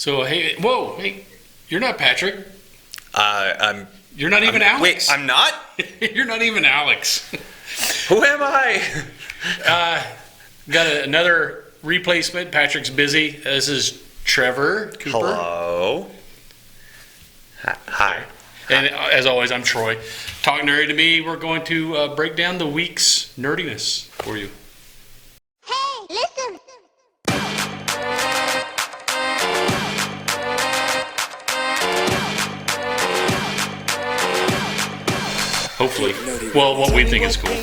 So, hey, you're not Patrick. I'm. You're not even Alex. Wait, I'm not? You're not even Alex. Who am I? Got another replacement. Patrick's busy. This is Trevor Cooper. Hello. Hi. And as always, I'm Troy. Talk nerdy to me. We're going to break down the week's nerdiness for you. Hey, listen. Hopefully. Well, what we think is cool.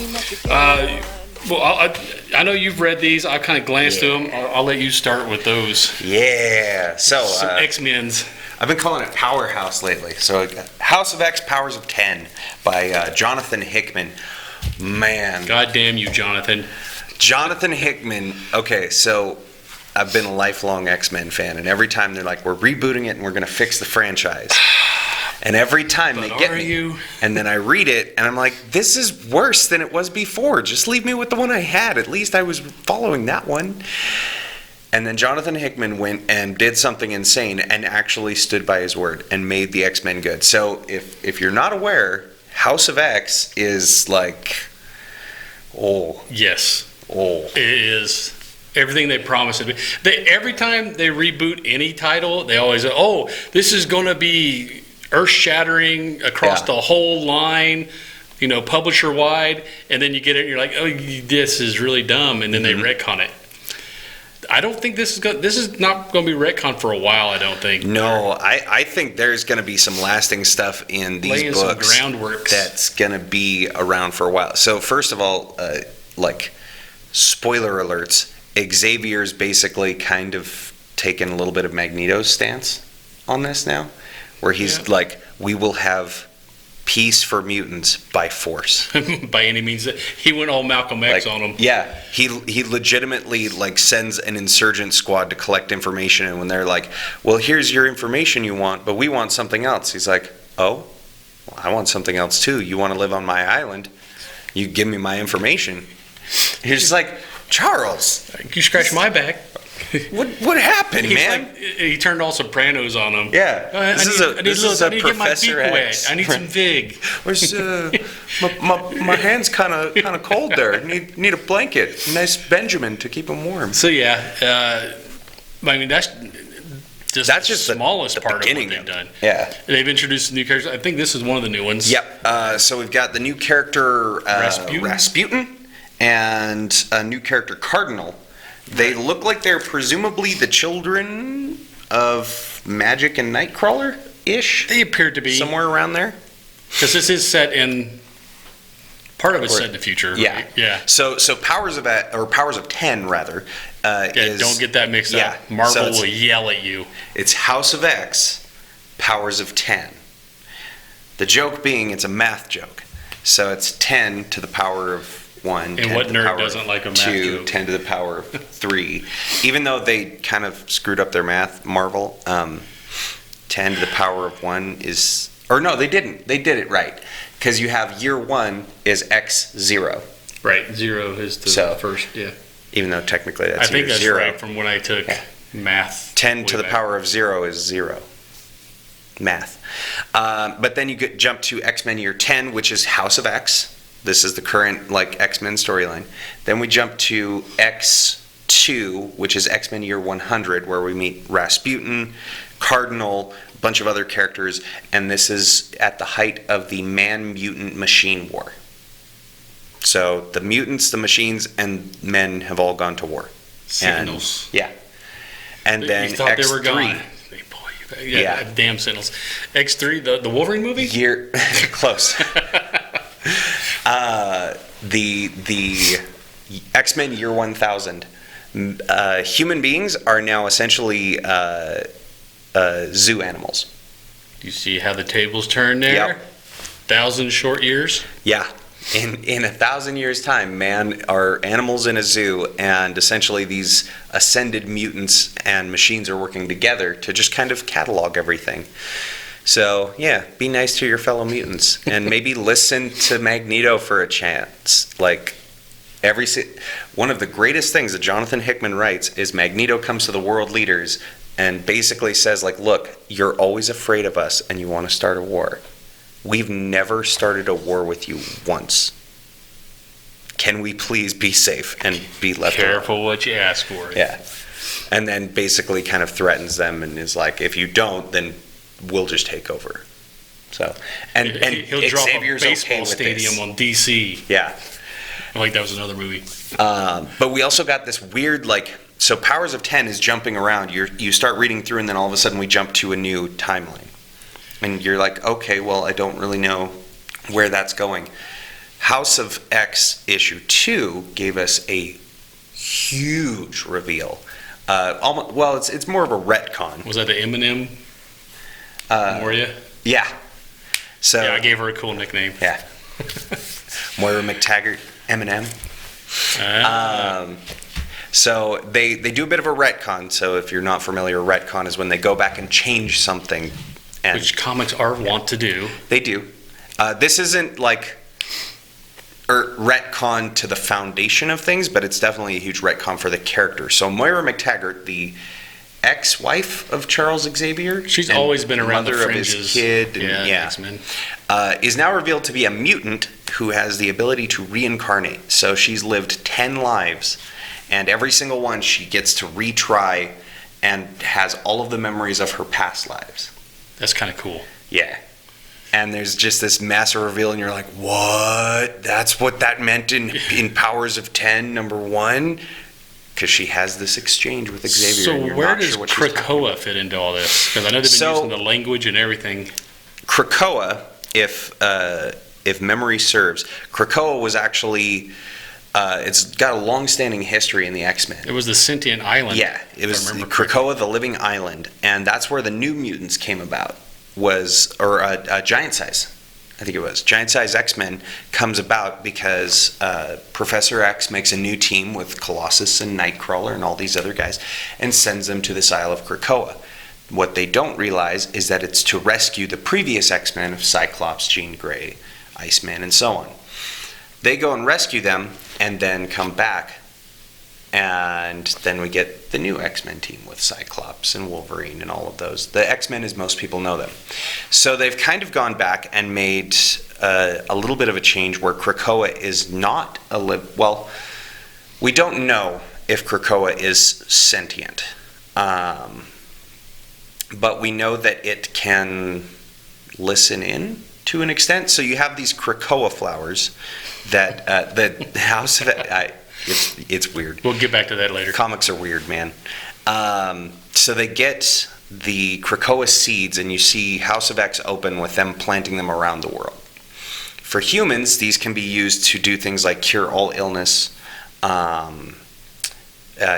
I know you've read these. I kind of glanced through them. I'll let you start with those. Yeah. So, Some X-Men's. I've been calling it Powerhouse lately. So, House of X, Powers of 10 by Jonathan Hickman. Man. God damn you, Jonathan. Jonathan Hickman. Okay, so I've been a lifelong X-Men fan, and every time they're like, we're rebooting it and we're going to fix the franchise. And every time they get me, and then I read it, and I'm like, this is worse than it was before. Just leave me with the one I had. At least I was following that one. And then Jonathan Hickman went and did something insane and actually stood by his word and made the X-Men good. So if you're not aware, House of X is like, Yes. It is everything they promised it to be. Every time they reboot any title, they always say, this is going to be earth-shattering across the whole line, publisher-wide, and then you get it and you're like, this is really dumb, and then they retcon it. I don't think this is not going to be retcon for a while, I don't think. No, I think there's going to be some lasting stuff in these books that's going to be around for a while. So first of all, spoiler alerts, Xavier's basically kind of taken a little bit of Magneto's stance on this now, where he's like, we will have peace for mutants by force. By any means. He went all Malcolm X on them. Yeah, he legitimately sends an insurgent squad to collect information, and when they're like, well, here's your information you want, but we want something else. He's like, I want something else too. You want to live on my island? You give me my information. He's just like, Charles, you scratch my back. What happened, man? He turned all Sopranos on him. Yeah, I need to get my feet wet. I need some Vig. Where's my hands kind of cold there. Need a blanket. Nice Benjamin to keep him warm. So that's just the smallest part of what they've done. Yeah, they've introduced new characters. I think this is one of the new ones. Yep. So we've got the new character Rasputin and a new character Cardinal. They look like they're presumably the children of Magic and Nightcrawler-ish. They appear to be. Somewhere around there. Because this is set in... Part of it's set in the future. Yeah. Right? Yeah. So Powers of 10, rather, is... Don't get that mixed up. Marvel will yell at you. It's House of X, Powers of 10. The joke being it's a math joke. So it's 10 to the power of 1, and what nerd doesn't like a math 2, joke? 10 to the power of 3. Even though they kind of screwed up their math, Marvel, 10 to the power of 1 is... Or no, they didn't. They did it right. Because you have year 1 is X0. Right, 0 is the first, Even though technically that's I think that's 0. right from when I took math. 10 to the power of 0 is 0. Math. But then you jump to X-Men year 10, which is House of X. This is the current X-Men storyline. Then we jump to X2, which is X-Men year 100, where we meet Rasputin, Cardinal, a bunch of other characters, and this is at the height of the man-mutant machine war. So the mutants, the machines, and men have all gone to war. Sentinels. And then you thought X3. They were gone. They pull you back. Damn Sentinels. X3, the Wolverine movie? Close. The X-Men year 1000. Human beings are now essentially zoo animals. You see how the tables turn there? Yep. 1,000 short years? Yeah. In 1,000 years' time, man are animals in a zoo, and essentially these ascended mutants and machines are working together to just kind of catalog everything. So, be nice to your fellow mutants and maybe listen to Magneto for a chance. One of the greatest things that Jonathan Hickman writes is Magneto comes to the world leaders and basically says, like, look, you're always afraid of us and you want to start a war. We've never started a war with you once. Can we please be safe and be left Careful alone? what you ask for. Yeah. And then basically kind of threatens them and is like, if you don't, then we'll just take over. So, and he'll drop a baseball stadium on DC. Yeah. Like that was another movie. But we also got this weird, like, so Powers of 10 is jumping around. You start reading through, and then all of a sudden we jump to a new timeline. And you're like, okay, well, I don't really know where that's going. House of X issue 2 gave us a huge reveal. Well, it's more of a retcon. Was that the Eminem? Moria? Yeah. So yeah, I gave her a cool nickname. Yeah. Moira McTaggart, Eminem. So they do a bit of a retcon. So if you're not familiar, retcon is when they go back and change something. And which comics are wont to do. They do. This isn't like retcon to the foundation of things, but it's definitely a huge retcon for the character. So Moira McTaggart, the ex-wife of Charles Xavier, she's always been around the fringes. Of his kid, and, X-Men. Is now revealed to be a mutant who has the ability to reincarnate. So she's lived 10 lives, and every single one she gets to retry and has all of the memories of her past lives. That's kind of cool. Yeah. And there's just this massive reveal, and you're like, what? That's what that meant in Powers of 10, number 1? Because she has this exchange with Xavier. So and you're where not does sure what she's Krakoa fit into all this? Because I know they've been using the language and everything. Krakoa, if memory serves, Krakoa was actually... it's got a long-standing history in the X-Men. It was the sentient island. Yeah, it was Krakoa, the living island, and that's where the New Mutants came about. Giant Size, I think it was. Giant Size X-Men comes about because Professor X makes a new team with Colossus and Nightcrawler and all these other guys and sends them to this Isle of Krakoa. What they don't realize is that it's to rescue the previous X-Men of Cyclops, Jean Grey, Iceman, and so on. They go and rescue them and then come back, and then we get the new X-Men team with Cyclops and Wolverine and all of those. The X-Men as most people know them. So they've kind of gone back and made a little bit of a change where Krakoa is not well, we don't know if Krakoa is sentient. But we know that it can listen in to an extent. So you have these Krakoa flowers that the House of it's weird. We'll get back to that later. Comics are weird, man. So they get the Krakoa seeds, and you see House of X open with them planting them around the world. For humans, these can be used to do things like cure all illness,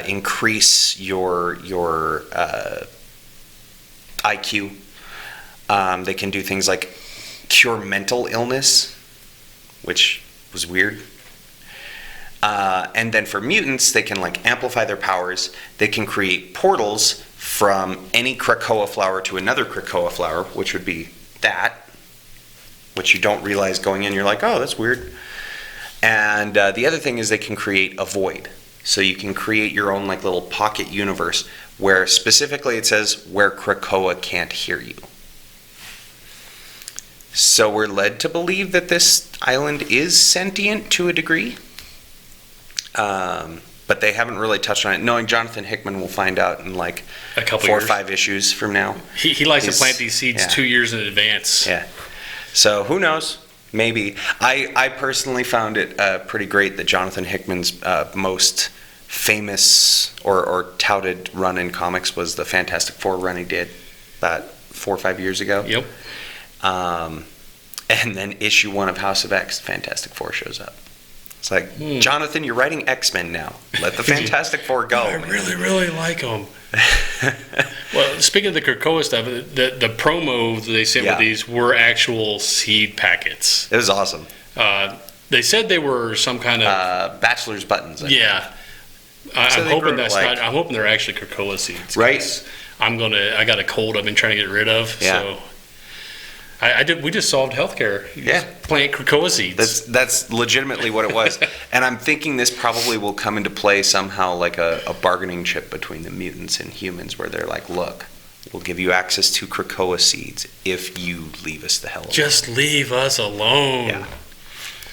increase your IQ. They can do things like cure mental illness, which was weird. And then for mutants, they can like amplify their powers. They can create portals from any Krakoa flower to another Krakoa flower, which would be that, which you don't realize going in. You're like, oh, that's weird. And the other thing is they can create a void. So you can create your own like little pocket universe where specifically it says where Krakoa can't hear you. So we're led to believe that this island is sentient to a degree. But they haven't really touched on it. Knowing Jonathan Hickman, we'll find out in like a couple 4 years. or 5 issues from now. He likes to plant these seeds 2 years in advance. Yeah. So who knows? Maybe. I personally found it pretty great that Jonathan Hickman's most famous or touted run in comics was the Fantastic Four run he did about 4 or 5 years ago. Yep. And then issue 1 of House of X, Fantastic Four shows up. It's like, Jonathan, you're writing X-Men now. Let the Fantastic Four go. I really, really like them. Well, speaking of the Krakoa stuff, the promo they sent with these were actual seed packets. It was awesome. They said they were some kind of bachelor's buttons. Yeah, I'm hoping that's not. I'm hoping they're actually Krakoa seeds. Right. I got a cold I've been trying to get rid of. Yeah. We just solved healthcare. Yeah. Plant Krakoa seeds. That's legitimately what it was. And I'm thinking this probably will come into play somehow, like a bargaining chip between the mutants and humans, where they're like, look, we'll give you access to Krakoa seeds if you leave us the hell alone. Just leave us alone. Yeah.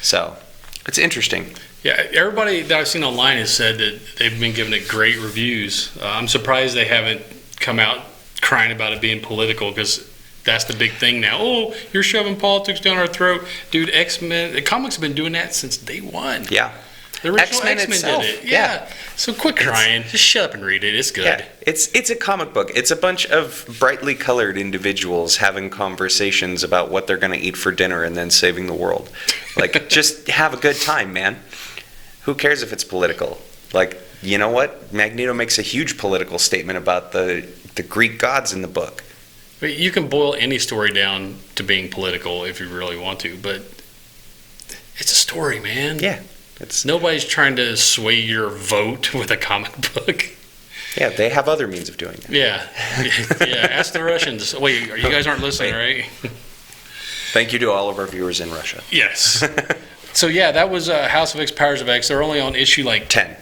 So, it's interesting. Yeah, everybody that I've seen online has said that they've been giving it great reviews. I'm surprised they haven't come out crying about it being political, because that's the big thing now. Oh, you're shoving politics down our throat. Dude, Xmen, the comics have been doing that since day one. Yeah. The original Xmen Xmen itself, did it. yeah. So quit crying. Just shut up and read it. It's good. Yeah, it's a comic book. It's a bunch of brightly colored individuals having conversations about what they're going to eat for dinner and then saving the world. Like, just have a good time, man. Who cares if it's political? Like, you know what? Magneto makes a huge political statement about the Greek gods in the book. But you can boil any story down to being political if you really want to, but it's a story, man. Yeah. Nobody's trying to sway your vote with a comic book. Yeah, they have other means of doing that. Yeah. Yeah, ask the Russians. Wait, you guys aren't listening, right? Thank you to all of our viewers in Russia. Yes. So, yeah, that was House of X, Powers of X. They're only on issue, 10.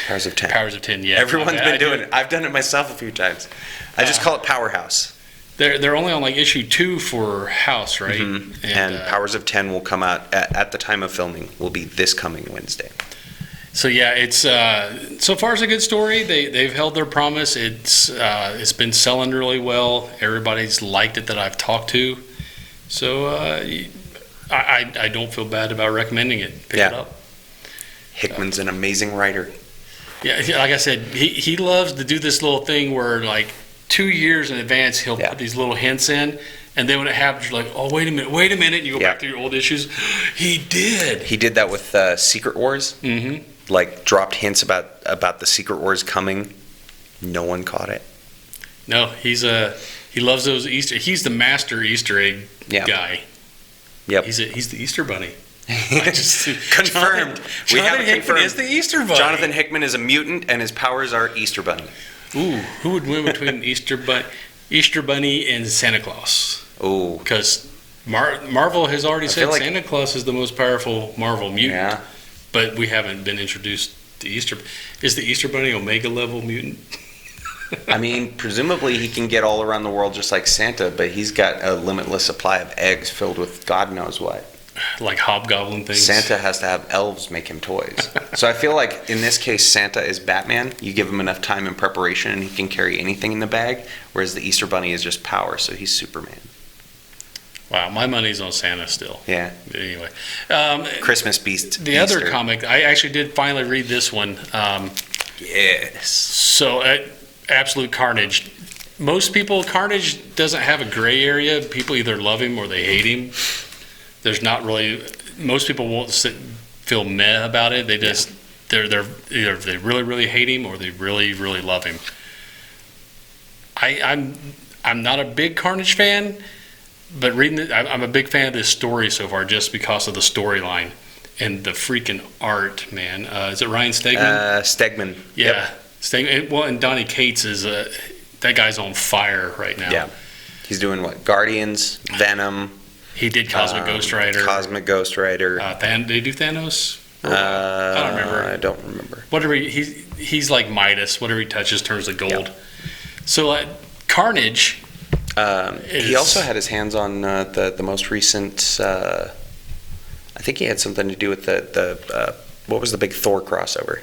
Powers of 10. Powers of 10, yeah. Everyone's been doing it. I've done it myself a few times. I just call it Powerhouse. They're only on, issue 2 for House, right? Mm-hmm. And Powers of 10 will come out at the time of filming, will be this coming Wednesday. So yeah, it's so far it's a good story. They've held their promise. It's been selling really well. Everybody's liked it that I've talked to. So I don't feel bad about recommending it. Pick it up. Hickman's an amazing writer. Yeah, like I said, he loves to do this little thing where 2 years in advance he'll put these little hints in, and then when it happens, you're like, oh, wait a minute, and you go back through your old issues. He did that with Secret Wars. Mm-hmm. Dropped hints about the Secret Wars coming. No one caught it. No, he loves those Easter. He's the master Easter egg guy. Yep. He's the Easter bunny. Confirmed. We have it confirmed. Is the Easter bunny. Jonathan Hickman is a mutant, and his powers are Easter bunny. Ooh, who would win between Easter bunny and Santa Claus? Ooh, because Marvel has already said Santa Claus is the most powerful Marvel mutant. Yeah. But we haven't been introduced to Easter. Is the Easter bunny Omega level mutant? I mean, presumably he can get all around the world just like Santa, but he's got a limitless supply of eggs filled with God knows what. Like hobgoblin things. Santa has to have elves make him toys. So I feel like in this case, Santa is Batman. You give him enough time and preparation and he can carry anything in the bag, whereas the Easter bunny is just power, so he's Superman. Wow, my money's on Santa still. Yeah. Anyway. Christmas Beast. The Easter. Other comic, I actually did finally read this one. Yes. So, Absolute Carnage. Most people, Carnage doesn't have a gray area. People either love him or they hate him. There's not really, most people won't feel meh about it. They just, they're either they really, really hate him or they really, really love him. I'm not a big Carnage fan. But I'm a big fan of this story so far, just because of the storyline and the freaking art, man. Is it Ryan Stegman? Stegman. Yeah, yep. Stegman. Well, and Donny Cates is that guy's on fire right now. Yeah, he's doing what? Guardians, Venom. He did Cosmic Ghost Rider. Did he do Thanos? I don't remember. Whatever he's like Midas. Whatever he touches turns to gold. Yep. So Carnage. He also had his hands on the most recent. I think he had something to do with the what was the big Thor crossover?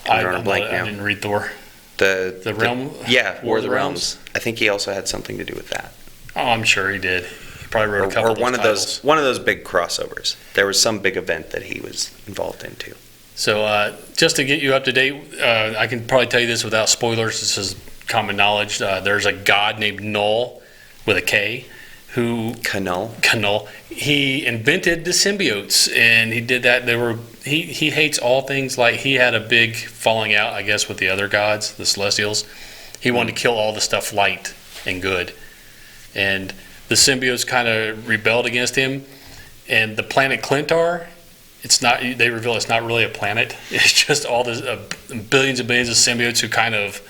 I didn't read Thor. The Realm. War of the Realms. I think he also had something to do with that. Oh, I'm sure he did. He probably wrote a couple. Or one of those big crossovers. There was some big event that he was involved in too. So just to get you up to date, I can probably tell you this without spoilers. This is common knowledge. There's a god named Null with a K who Knull. He invented the symbiotes, and he did that. He hates all things. Like, he had a big falling out, I guess, with the other gods, the Celestials. He wanted to kill all the stuff light and good, and the symbiotes kind of rebelled against him. And the planet Clintar, it's not. They reveal it's not really a planet. It's just all this billions and billions of symbiotes who kind of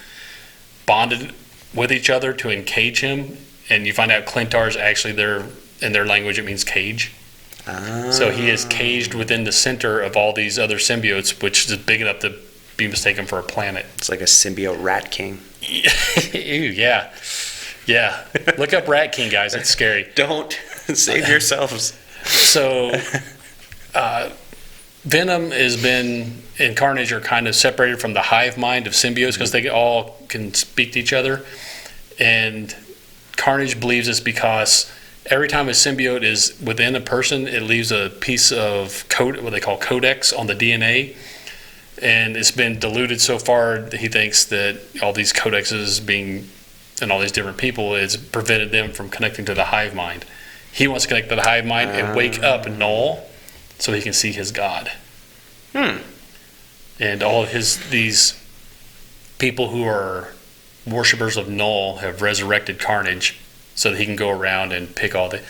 bonded with each other to encage him, and you find out Clintar's actually in their language it means cage. So he is caged within the center of all these other symbiotes, which is big enough to be mistaken for a planet. It's like a symbiote rat king. Ew, yeah. Yeah. Look up Rat King, guys. It's scary. Don't. Save yourselves. So, Venom and Carnage are kind of separated from the hive mind of symbiotes because they all can speak to each other. And Carnage believes it's because every time a symbiote is within a person, it leaves a piece of code, what they call codex, on the DNA. And it's been diluted so far that he thinks that all these codexes and all these different people, it's prevented them from connecting to the hive mind. He wants to connect to the hive mind and wake up Null so he can see his god. And all of these people who are worshippers of Null have resurrected Carnage so that he can go around and pick all the...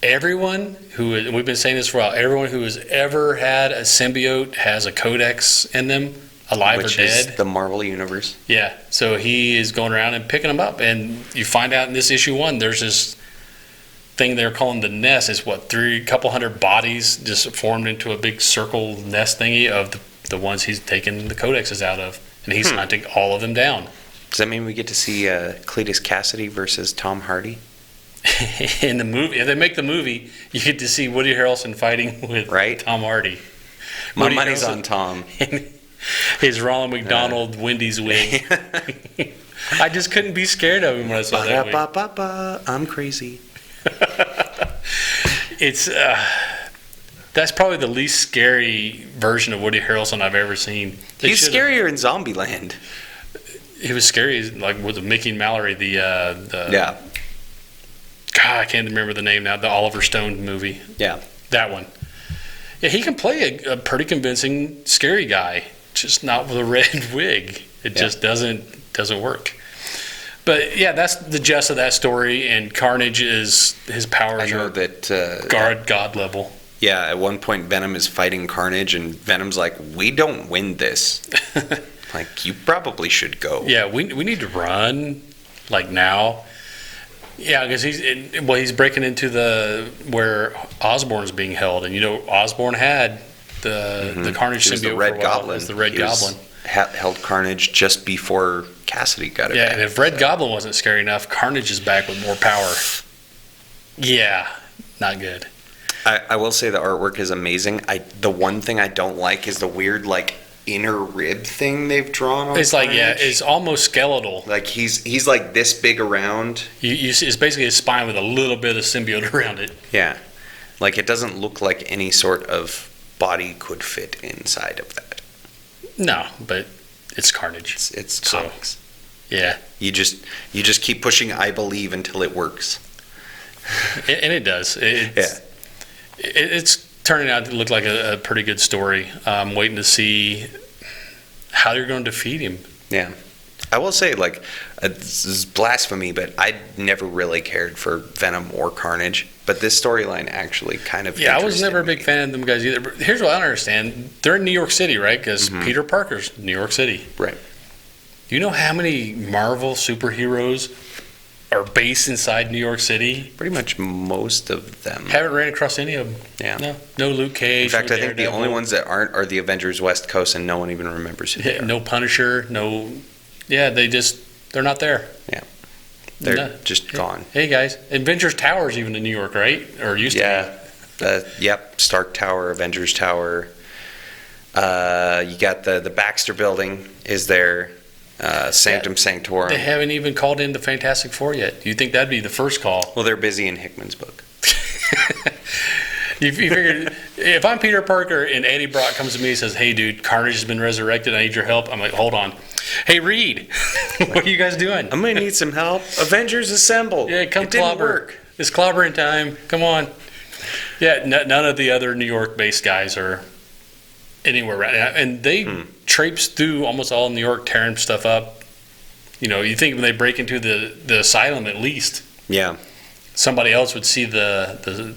Everyone and we've been saying this for a while, everyone who has ever had a symbiote has a codex in them, alive or dead. Which is the Marvel Universe. Yeah, so he is going around and picking them up, and you find out in this issue 1, there's this thing they're calling the nest. It's couple hundred bodies just formed into a big circle nest thingy of the ones he's taken the codexes out of, and he's hunting all of them down. Does that mean we get to see Cletus Cassidy versus Tom Hardy? In the movie, if they make the movie, you get to see Woody Harrelson fighting with Tom Hardy. My money's on Tom. His Ronald McDonald Wendy's wig. I just couldn't be scared of him when I saw that wig. I'm crazy. It's that's probably the least scary version of Woody Harrelson I've ever seen. He's scarier in Zombieland. He was scary, like with Mickey and Mallory. Yeah. God, I can't remember the name now. The Oliver Stone movie. Yeah. That one. Yeah, he can play a pretty convincing scary guy, just not with a red wig. It just doesn't work. But yeah, that's the gist of that story. And Carnage his powers are God level. Yeah, at one point Venom is fighting Carnage, and Venom's like, "We don't win this." Like, you probably should go. Yeah, we need to run, like now. Yeah, because he's breaking into where Osborn's being held, and Osborn had the Carnage symbiote. The Red Goblin. It was the Red Goblin. Held Carnage just before Cassidy got it. Yeah, back, and if Red Goblin wasn't scary enough, Carnage is back with more power. Yeah, not good. I will say the artwork is amazing. The one thing I don't like is the weird inner rib thing they've drawn on. It's it's almost skeletal. Like he's like this big around. You see, it's basically a spine with a little bit of symbiote around it. Yeah, like it doesn't look like any sort of body could fit inside of that. No, but it's Carnage. It's comics. Yeah. You just keep pushing I believe until it works. And it does. It's turning out to look like a pretty good story. I'm waiting to see how they're going to defeat him. Yeah. I will say, this is blasphemy, but I never really cared for Venom or Carnage. But this storyline actually kind of I was never a big fan of them guys either. But here's what I don't understand. They're in New York City, right? Because Peter Parker's New York City. Right. Do you know how many Marvel superheroes are based inside New York City? Pretty much most of them. Haven't ran across any of them. Yeah. No Luke Cage. In fact, I think the only ones that aren't are the Avengers West Coast, and no one even remembers who they are. No Punisher, no... Yeah, they're not there. Yeah. They're just gone. Hey, guys. Avengers Tower's even in New York, right? Or used to be. Yep. Stark Tower, Avengers Tower. You got the Baxter Building is there. Sanctum Sanctorum. They haven't even called in the Fantastic Four yet. Do you think that'd be the first call? Well, they're busy in Hickman's book. You figured, if I'm Peter Parker and Eddie Brock comes to me and says, "Hey, dude, Carnage has been resurrected. I need your help." I'm like, "Hold on. Hey, Reed, what are you guys doing? I'm going to need some help. Avengers assemble." Yeah, come clobber. It's clobbering time. Come on. Yeah, none of the other New York-based guys are anywhere right now. And they traipse through almost all New York, tearing stuff up. You think when they break into the asylum, at least somebody else would see the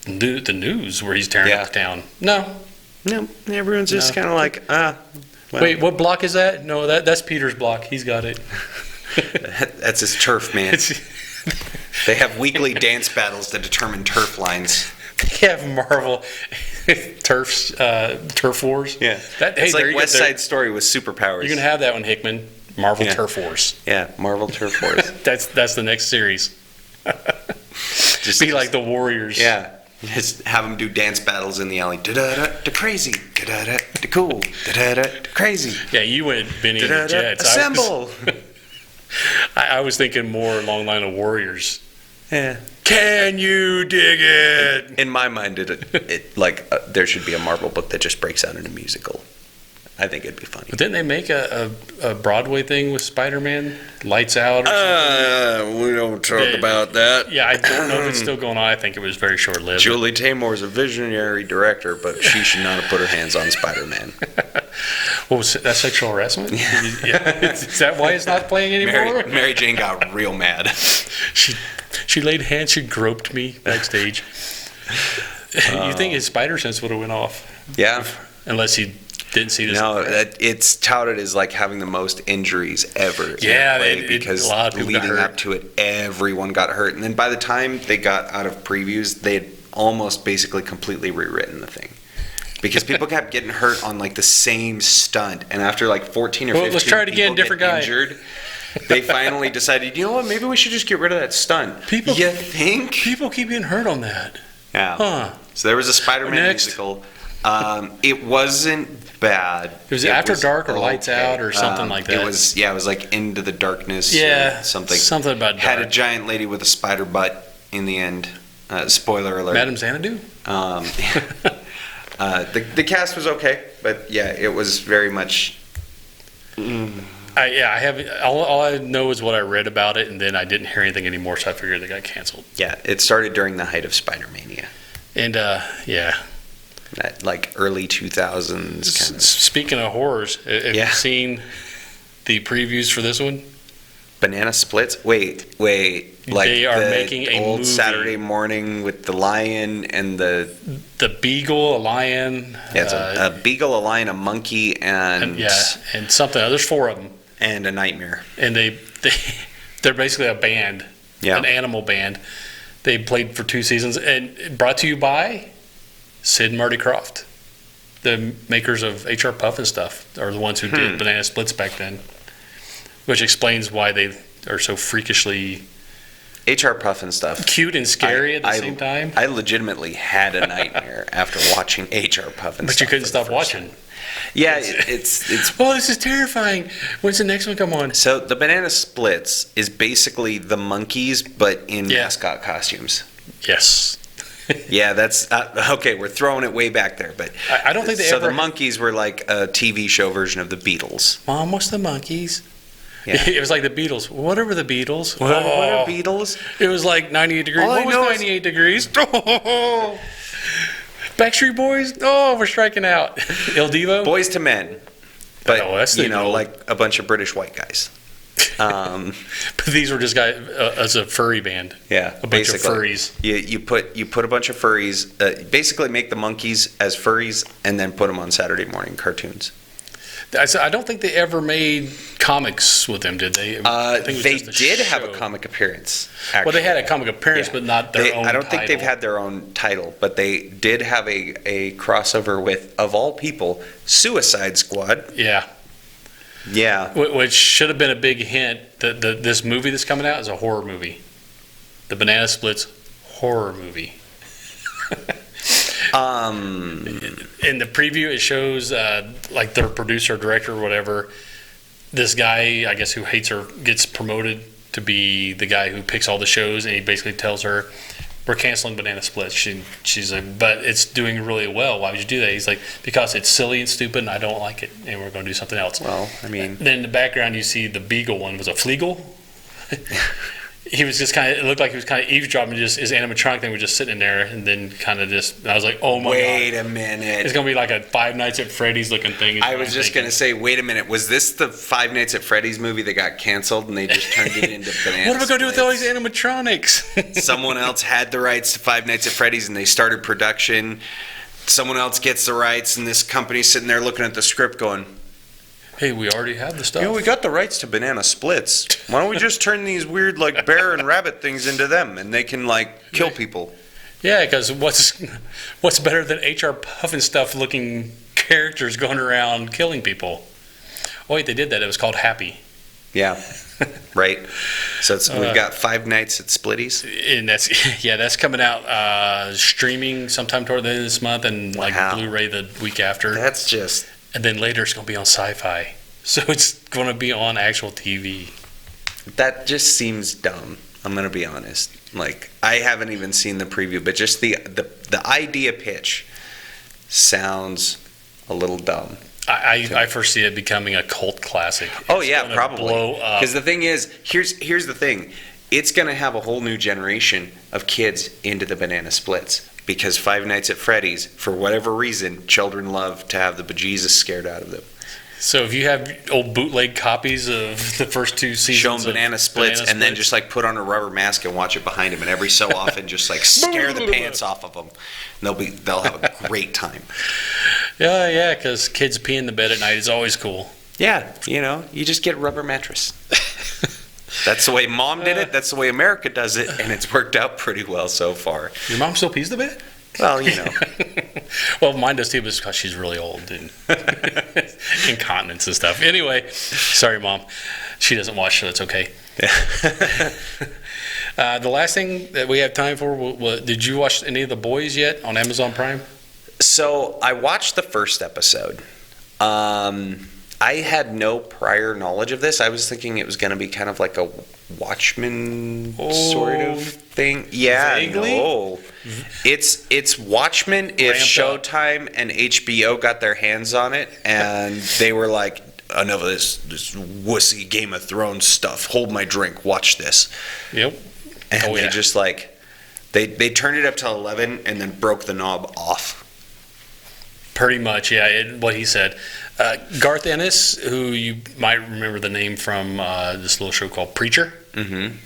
news where he's tearing up the town. No, everyone's just kind of like, well. Wait, what block is that? No, that's Peter's block. He's got it. That's his turf, man. They have weekly dance battles to determine turf lines. They have Marvel turf wars. Yeah, it's like West Side Story with superpowers. You're gonna have that one, Hickman. Marvel Turf Wars. Yeah, Marvel Turf Wars. That's the next series. Just be like the Warriors. Yeah. Just have them do dance battles in the alley. Da-da-da, da crazy. Da-da-da, da cool. Da-da-da, da crazy. Yeah, you went Benny and the Jets. Assemble! I was thinking more along the line of Warriors. Yeah. Can you dig it? In my mind, there should be a Marvel book that just breaks out into musical. I think it'd be funny. But didn't they make a Broadway thing with Spider-Man? Lights Out or something? We don't talk about that. Yeah, I don't know if it's still going on. I think it was very short-lived. Julie Taymor's a visionary director, but she should not have put her hands on Spider-Man. What was that, sexual harassment? Yeah. Is that why it's not playing anymore? Mary Jane got real mad. She laid hands, she groped me backstage. You think his spider sense would have went off? Yeah. Unless he didn't see this. No, it's touted as like having the most injuries ever. Yeah, because a lot of people leading up to it, everyone got hurt, and then by the time they got out of previews, they had almost basically completely rewritten the thing. Because people kept getting hurt on like the same stunt, and after like 14 or 15 let's try it again, different guy. Injured, they finally decided, you know what, maybe we should just get rid of that stunt. You think? People keep getting hurt on that. Yeah. Huh. So there was a Spider-Man musical. It wasn't bad. It was After Dark or Lights Out or something like that. It was like Into the Darkness. Yeah. Or something. Something about dark. Had a giant lady with a spider butt in the end. Spoiler alert. Madame Xanadu? The cast was okay, but yeah, it was very much. I have all I know is what I read about it, and then I didn't hear anything anymore, so I figured they got canceled. Yeah, it started during the height of Spider-Mania. And yeah. That like early 2000s kind of. Speaking of horrors, have you seen the previews for this one? Banana Splits? Wait. Like they are making a old movie. Saturday Morning with the lion and the beagle, a lion. Yeah, it's a beagle, a lion, a monkey, and something. There's 4 of them. And a nightmare. And they're basically a band, an animal band. They played for 2 seasons, and brought to you by Sid and Marty Krofft, the makers of HR Puff and stuff, are the ones who did Banana Splits back then, which explains why they are so freakishly HR Puff and stuff. Cute and scary at the same time. I legitimately had a nightmare after watching HR Puff and stuff. But you couldn't stop watching. Yeah, it's. Oh, this is terrifying. When's the next one come on? So the Banana Splits is basically the monkeys, but in mascot costumes. Yes. Yeah, that's okay. We're throwing it way back there, but I don't think they so ever. The monkeys were like a TV show version of the Beatles. Mom, what's the monkeys? Yeah. It was like the Beatles. What are the Beatles? What are Beatles? It was like 98 degrees. What was 98 degrees? Oh. Backstreet Boys? Oh, we're striking out. Il Divo? Boys to Men. But, like a bunch of British white guys. But these were just guys as a furry band. Yeah, a bunch of furries. You put a bunch of furries. Basically, make the monkeys as furries, and then put them on Saturday morning cartoons. I don't think they ever made comics with them, did they? They did have a comic appearance. Actually. Well, they had a comic appearance, but not their own. I don't think they've had their own title, but they did have a crossover with, of all people, Suicide Squad. Yeah. Yeah. Which should have been a big hint that this movie that's coming out is a horror movie. The Banana Splits horror movie. In the preview, it shows like their producer, director, or whatever. This guy, I guess, who hates her, gets promoted to be the guy who picks all the shows, and he basically tells her, "We're canceling Banana Splits." She's like, "But it's doing really well. Why would you do that?" He's like, "Because it's silly and stupid, and I don't like it, and we're going to do something else." Well, I mean, then in the background, you see the Beagle one was a Fleagle. He was just it looked like he was kind of eavesdropping, just his animatronic thing was just sitting in there, and then kind of just, I was like, oh my God. Wait a minute. It's going to be like a Five Nights at Freddy's looking thing. I was just going to say, wait a minute. Was this the Five Nights at Freddy's movie that got canceled and they just turned it into Banana What are we going to do with all these animatronics? Someone else had the rights to Five Nights at Freddy's and they started production. Someone else gets the rights and this company's sitting there looking at the script going, Hey, we already have the stuff. You know, we got the rights to banana splits. Why don't we just turn these weird, like, bear and rabbit things into them, and they can, like, kill people? Yeah, because what's better than H.R. Puffin-stuff looking characters going around killing people? Oh, wait, they did that. It was called Happy. Yeah, right. So we've got Five Nights at Splitties. And that's coming out streaming sometime toward the end of this month, and like Blu-ray the week after. That's just... And then later it's going to be on Sci-Fi. So it's going to be on actual TV. That just seems dumb. I'm going to be honest. Like, I haven't even seen the preview, but just the idea pitch sounds a little dumb. I foresee it becoming a cult classic. Oh, yeah, probably. Blow up. Because the thing is, here's the thing. It's going to have a whole new generation of kids into the banana splits. Because Five Nights at Freddy's, for whatever reason, children love to have the bejesus scared out of them. So if you have old bootleg copies of the first two seasons, show them banana splits, and then just like put on a rubber mask and watch it behind them, and every so often just like scare the pants off of them. And they'll have a great time. Yeah, because kids pee in the bed at night is always cool. Yeah, you just get a rubber mattress. That's the way Mom did it. That's the way America does it, and it's worked out pretty well so far. Your mom still pees the bed? Well, Well, mine does too, but it's because she's really old and incontinence and stuff. Anyway, sorry, Mom. She doesn't watch, so it's okay. The last thing that we have time for, did you watch any of The Boys yet on Amazon Prime? So I watched the first episode. I had no prior knowledge of this. I was thinking it was going to be kind of like a Watchmen sort of thing. Yeah, vaguely? no. It's Watchmen if Showtime and HBO got their hands on it and they were like, enough of this wussy Game of Thrones stuff. Hold my drink. Watch this. Yep. And they just like, they turned it up to 11 and then broke the knob off. Pretty much, yeah. What he said. Garth Ennis, who you might remember the name from this little show called Preacher. Mm-hmm.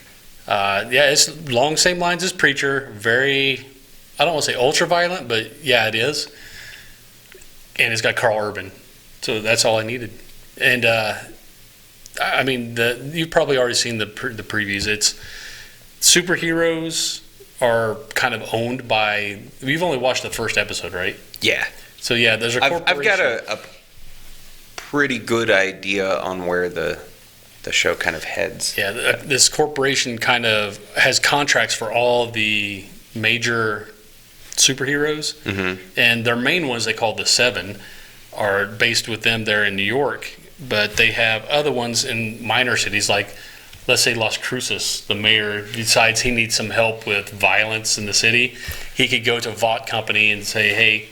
It's along the same lines as Preacher. Very, I don't want to say ultra violent, but yeah, it is. And it's got Carl Urban, so that's all I needed. And I mean, you've probably already seen the previews. It's superheroes are kind of owned by. We've only watched the first episode, right? Yeah. So yeah, there's a corporation. I've got a pretty good idea on where the show kind of heads. Yeah, this corporation kind of has contracts for all the major superheroes, and their main ones they call the Seven are based with them there in New York, but they have other ones in minor cities like, let's say Las Cruces. The mayor decides he needs some help with violence in the city. He could go to Vought Company and say, hey,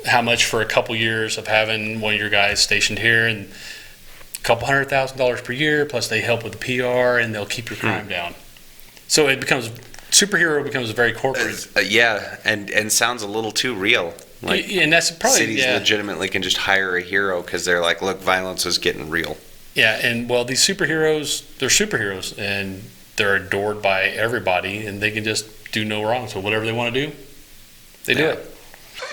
how much for a couple years of having one of your guys stationed here, and a couple $100,000 per year, plus they help with the PR and they'll keep your crime down. So it becomes very corporate. And sounds a little too real. Like, and that's probably cities legitimately can just hire a hero because they're like, look, violence is getting real. Yeah, and well, these superheroes, they're superheroes and they're adored by everybody, and they can just do no wrong. So whatever they want to do, they do it.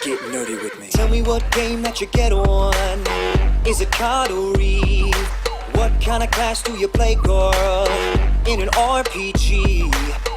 Get nerdy with me. Tell me what game that you get on. Is it card or read? What kind of class do you play, girl? In an RPG.